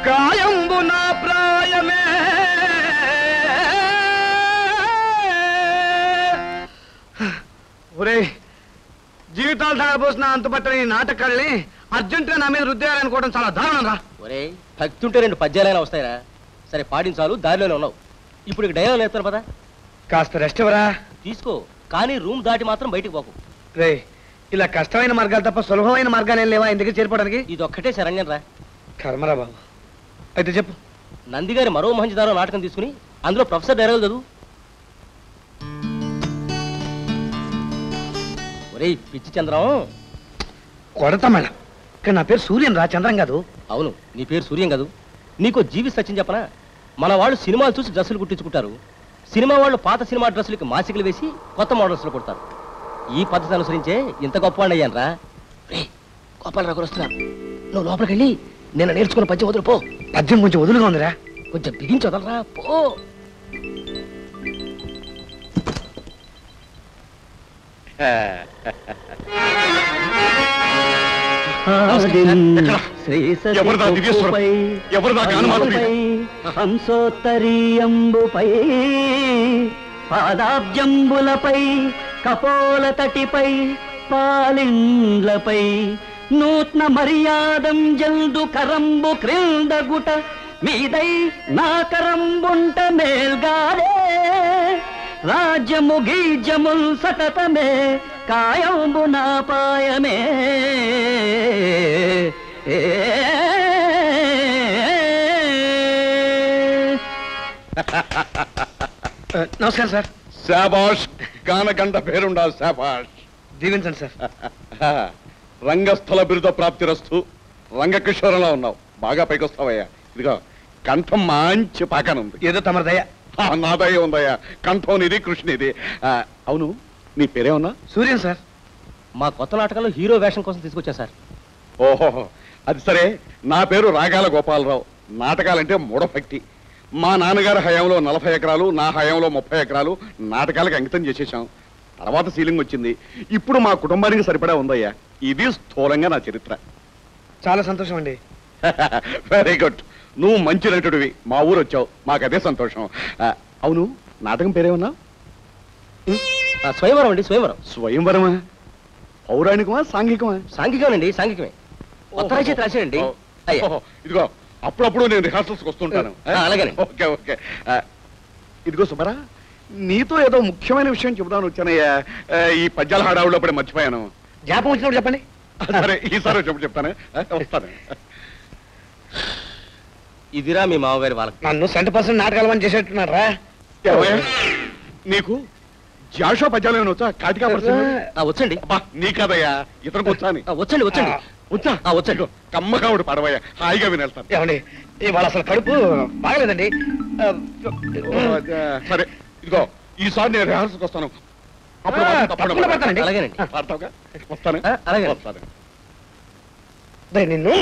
కాయంబు నా ప్రాయమే ఒరే జీవితాలు తాగబోసిన అంతుపట్టని నాటకాల్ని అర్జెంటుగా నా మీద రుద్దేయాలనుకోవడం చాలా దారుణం రా. ఒరే భక్తుంటే 2 పద్యాలైనా వస్తాయిరా. సరే పాడించాలు, దారిలోనే ఉన్నావు. ఇప్పుడు డైలాగ్ నేర్తాను పదా. కాస్త రెస్ట్ ఇవ్వరా. తీసుకో, కానీ రూమ్ దాటి మాత్రం బయటికి పోకు. రే ఇలా కష్టమైన మార్గాలు తప్ప సులభమైన మార్గాలు ఏం లేవా ఇందుకు చేరిపోవడానికి? ఇది ఒక్కటే శరణ్యం రా. కర్మరా బాబు. అయితే చెప్పు. నందిగారి మరో మహంజదారో నాటకం తీసుకుని అందులో ప్రొఫెసర్ డైలాగ్ చదువు. ఒరే పిచ్చి చంద్రం. కొడతా మేడం. ఇక్కడ నా పేరు సూర్యన్ రా, చంద్రం కాదు. అవును, నీ పేరు సూర్యం కాదు. నీకో జీవి సత్యం చెప్పనా? మన వాళ్ళు సినిమాలు చూసి డ్రెస్సులు కుట్టించుకుంటారు. సినిమా వాళ్ళు పాత సినిమా డ్రెస్సులకి మాసికలు వేసి కొత్త మోడల్స్లో కుడతారు. ఈ పద్ధతి అనుసరించే ఇంత గొప్పవాడిని అయ్యాను రా. రే గోపాలరావు వస్తున్నారు, నువ్వు లోపలికి వెళ్ళి నేను నేర్చుకున్న పద్యం వదులు పో. పద్యం కొంచెం వదులుగా ఉందిరా, కొంచెం బిగించి వదలరా పో. హంసోత్తరీయంబుపై పాదాబ్జంబులపై కపోల తటిపై పాలిండ్లపై నూత్న మర్యాదం జల్దు కరంబు క్రిందగుట మీదై నా కరంబుంట మేల్గాలే రాజ్యము గీజముల్ సతతమే కాయంబు నా పాయమే. నమస్కారం సార్. శాబాష్, గానగంట పేరుండాలి. శాబాష్, దీవించండి సార్. రంగస్థల బిరుద ప్రాప్తిరస్తు. రంగకిషోరంలో ఉన్నావు, బాగా పైకొస్తావయ్యా. ఇదిగో కంఠం మంచి పాకానుంది. ఏదో తమరి దయ. నా దయ ఉందయ్యా. కంఠం నిది, కృష్ణిది. అవును, నీ పేరేమన్నా? సూర్యన్ సార్. మా కొత్త నాటకంలో హీరో వేషం కోసం తీసుకొచ్చా సార్. ఓహో, అది సరే. నా పేరు రాగాల గోపాలరావు. నాటకాలంటే మూఢభక్తి. మా నాన్నగారి హయాంలో 40 ఎకరాలు, నా హయాంలో 30 ఎకరాలు నాటకాలకు అంకితం చేసేసాం. తర్వాత సీలింగ్ వచ్చింది. ఇప్పుడు మా కుటుంబానికి సరిపడా ఉందయ్యా. ఇది స్థూలంగా నా చరిత్ర. చాలా సంతోషం అండి. Very good. నువ్వు మంచి నటుడివి, మా ఊరు వచ్చావు, మాకు అదే సంతోషం. అవును, నాటకం పేరేమన్నా? స్వయంవరం అండి. స్వయంవరం. స్వయంవరమా? పౌరాణికమా, సాంఘికమా? సాంఘికమేనండి, సాంఘికమే. కొత్త రచయిత రాశాడండి. ఇదిగో అప్పుడప్పుడు నేను రిహార్సల్స్కి వస్తుంటాను. అలాగేనండి. Okay okay. ఇదిగో సుబ్బరా, నీతో ఏదో ముఖ్యమైన విషయం చెబుదామని వచ్చానయ్యా. ఈ పద్యాల హడావుడిలో పడి మర్చిపోయాను. జ్ఞాపకం వచ్చినప్పుడు చెప్పండి. సరే, ఈసారి చెప్తాను. వస్తాను. ఇదిరా మీ మామగారి వాళ్ళకి. నన్ను 100% నాటకాలు అని చేసేట్టున్నాడు రా. నీకు జాషో పద్యాలు ఏమైనా వచ్చా? కాటికా వచ్చండి. నీ కదయ్యా, ఇతనికి వచ్చా? వచ్చండి వచ్చండి వచ్చా? వచ్చాడు. కమ్మకావుడు పడవయ్యా, హాయిగా వినేస్తాను. ఏమండి, ఇవాళ అసలు కడుపు బాగలేదండి. సరే, ఇదిగో ఈసారి నేను రిహార్సల్కి వస్తాను. తప్పకుండా పడతానండి. అలాగేనండి. వస్తాను. అలాగే వస్తాను. నిన్ను